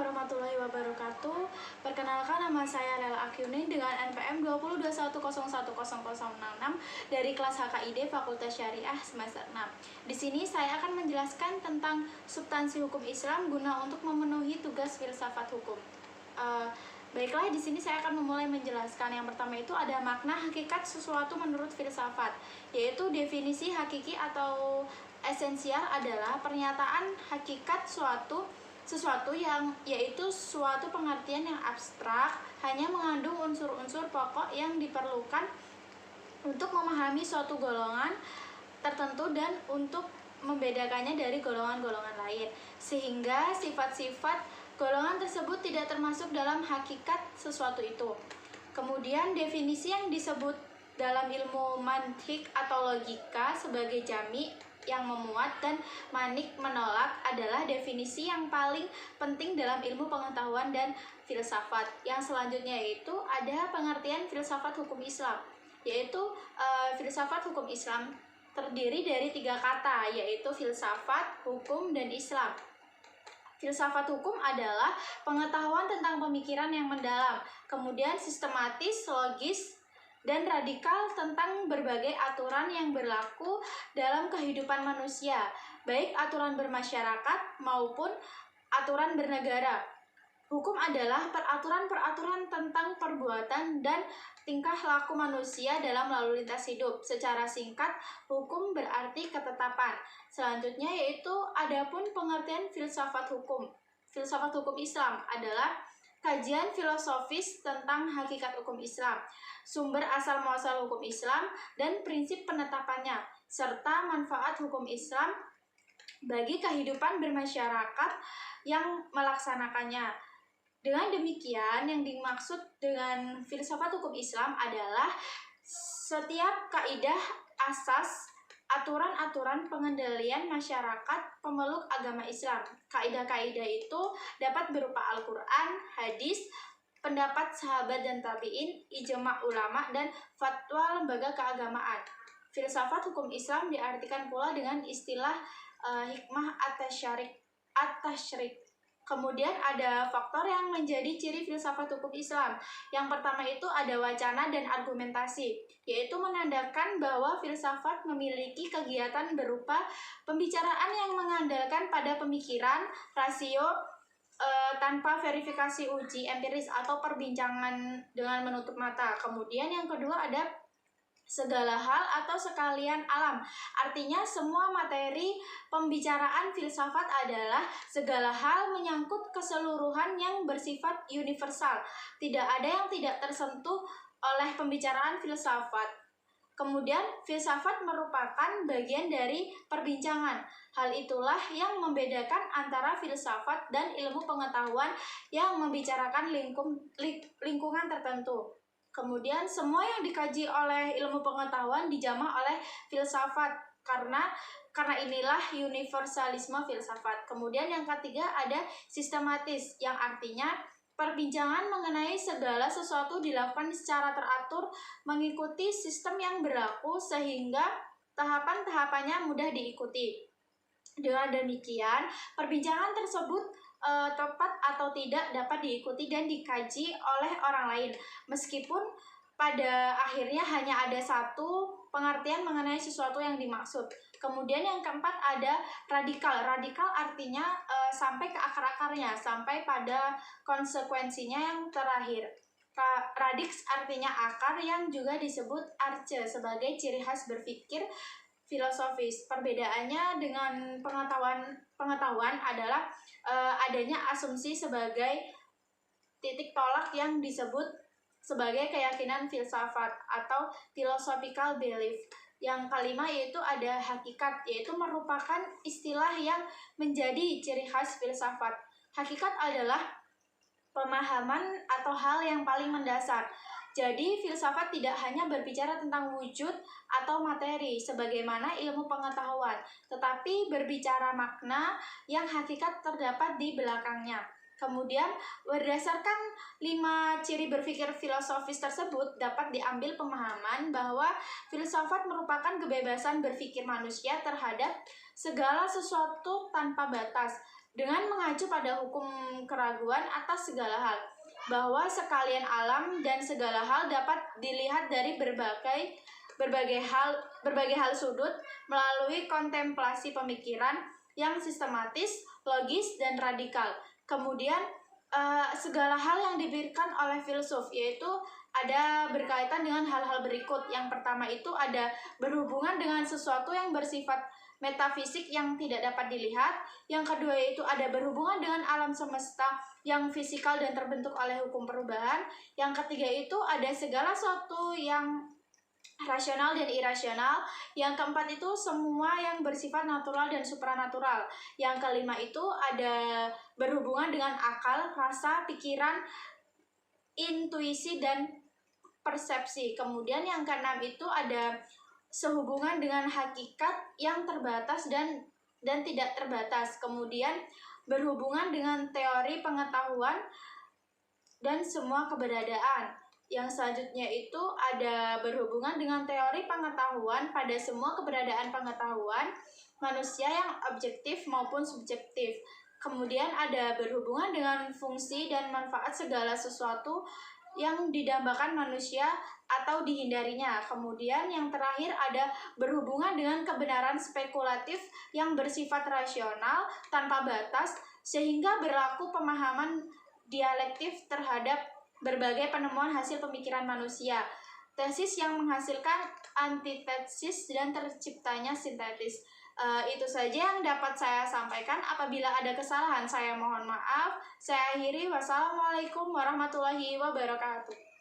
warahmatullahi wabarakatuh. Perkenalkan, nama saya Lela Akyuning dengan NPM 2021010066 dari kelas HKID Fakultas Syariah semester 6. Di sini saya akan menjelaskan tentang substansi hukum Islam guna untuk memenuhi tugas filsafat hukum. Baiklah, di sini saya akan memulai menjelaskan. Yang pertama itu ada makna hakikat sesuatu menurut filsafat, yaitu definisi hakiki atau esensial adalah pernyataan hakikat sesuatu yang yaitu suatu pengertian yang abstrak, hanya mengandung unsur-unsur pokok yang diperlukan untuk memahami suatu golongan tertentu dan untuk membedakannya dari golongan-golongan lain, sehingga sifat-sifat golongan tersebut tidak termasuk dalam hakikat sesuatu itu. Kemudian definisi yang disebut dalam ilmu mantik atau logika sebagai jami yang memuat dan manik menolak adalah definisi yang paling penting dalam ilmu pengetahuan dan filsafat. Yang selanjutnya itu ada pengertian filsafat hukum Islam, yaitu filsafat hukum Islam terdiri dari 3 kata, yaitu filsafat, hukum, dan Islam. Filsafat hukum adalah pengetahuan tentang pemikiran yang mendalam, kemudian sistematis, logis, dan radikal tentang berbagai aturan yang berlaku dalam kehidupan manusia, baik aturan bermasyarakat maupun aturan bernegara. Hukum adalah peraturan-peraturan tentang perbuatan dan tingkah laku manusia dalam lalu lintas hidup. Secara singkat, hukum berarti ketetapan. Selanjutnya yaitu adapun pengertian filsafat hukum. Filsafat hukum Islam adalah kajian filosofis tentang hakikat hukum Islam, sumber asal-muasal hukum Islam, dan prinsip penetapannya, serta manfaat hukum Islam bagi kehidupan bermasyarakat yang melaksanakannya. Dengan demikian, yang dimaksud dengan filsafat hukum Islam adalah setiap kaidah asas, aturan-aturan pengendalian masyarakat pemeluk agama Islam. Kaidah-kaidah itu dapat berupa Al-Quran, hadis, pendapat sahabat dan tabi'in, ijma' ulama, dan fatwa lembaga keagamaan. Filsafat hukum Islam diartikan pula dengan istilah hikmah at-tasyrik. Kemudian ada faktor yang menjadi ciri filsafat hukum Islam. Yang pertama itu ada wacana dan argumentasi, yaitu menandakan bahwa filsafat memiliki kegiatan berupa pembicaraan yang mengandalkan pada pemikiran, rasio, tanpa verifikasi uji empiris atau perbincangan dengan menutup mata. Kemudian yang kedua ada segala hal atau sekalian alam. Artinya semua materi pembicaraan filsafat adalah segala hal menyangkut keseluruhan yang bersifat universal. Tidak ada yang tidak tersentuh oleh pembicaraan filsafat. Kemudian filsafat merupakan bagian dari perbincangan. Hal itulah yang membedakan antara filsafat dan ilmu pengetahuan yang membicarakan lingkungan tertentu. Kemudian semua yang dikaji oleh ilmu pengetahuan dijamah oleh filsafat karena inilah universalisme filsafat. Kemudian yang ketiga ada sistematis, yang artinya perbincangan mengenai segala sesuatu dilakukan secara teratur mengikuti sistem yang berlaku sehingga tahapan-tahapannya mudah diikuti. Dengan demikian, perbincangan tersebut tepat atau tidak dapat diikuti dan dikaji oleh orang lain, meskipun pada akhirnya hanya ada satu pengertian mengenai sesuatu yang dimaksud. Kemudian yang keempat ada radikal. Radikal artinya sampai ke akar-akarnya, sampai pada konsekuensinya yang terakhir. Radix artinya akar, yang juga disebut arce sebagai ciri khas berpikir filosofis. Perbedaannya dengan pengetahuan adalah adanya asumsi sebagai titik tolak yang disebut sebagai keyakinan filsafat atau philosophical belief. Yang kelima yaitu ada hakikat, yaitu merupakan istilah yang menjadi ciri khas filsafat. Hakikat adalah pemahaman atau hal yang paling mendasar. Jadi, filsafat tidak hanya berbicara tentang wujud atau materi sebagaimana ilmu pengetahuan, tetapi berbicara makna yang hakikat terdapat di belakangnya. Kemudian, berdasarkan 5 ciri berpikir filosofis tersebut, dapat diambil pemahaman bahwa filsafat merupakan kebebasan berpikir manusia terhadap segala sesuatu tanpa batas, dengan mengacu pada hukum keraguan atas segala hal, bahwa sekalian alam dan segala hal dapat dilihat dari berbagai hal sudut melalui kontemplasi pemikiran yang sistematis, logis, dan radikal. Kemudian segala hal yang diberikan oleh filsuf, yaitu ada berkaitan dengan hal-hal berikut. Yang pertama itu ada berhubungan dengan sesuatu yang bersifat metafisik yang tidak dapat dilihat. Yang kedua itu ada berhubungan dengan alam semesta yang fisikal dan terbentuk oleh hukum perubahan. Yang ketiga itu ada segala sesuatu yang rasional dan irasional. Yang keempat itu semua yang bersifat natural dan supranatural. Yang kelima itu ada berhubungan dengan akal, rasa, pikiran, intuisi, dan persepsi. Kemudian yang keenam itu ada sehubungan dengan hakikat yang terbatas dan tidak terbatas. Kemudian berhubungan dengan teori pengetahuan dan semua keberadaan. Yang selanjutnya itu ada berhubungan dengan teori pengetahuan pada semua keberadaan pengetahuan manusia yang objektif maupun subjektif. Kemudian ada berhubungan dengan fungsi dan manfaat segala sesuatu yang didambakan manusia atau dihindarinya. Kemudian yang terakhir ada berhubungan dengan kebenaran spekulatif yang bersifat rasional tanpa batas, sehingga berlaku pemahaman dialektif terhadap berbagai penemuan hasil pemikiran manusia. Tesis yang menghasilkan antitesis dan terciptanya sintesis. Itu saja yang dapat saya sampaikan. Apabila ada kesalahan, saya mohon maaf. Saya akhiri. Wassalamualaikum warahmatullahi wabarakatuh.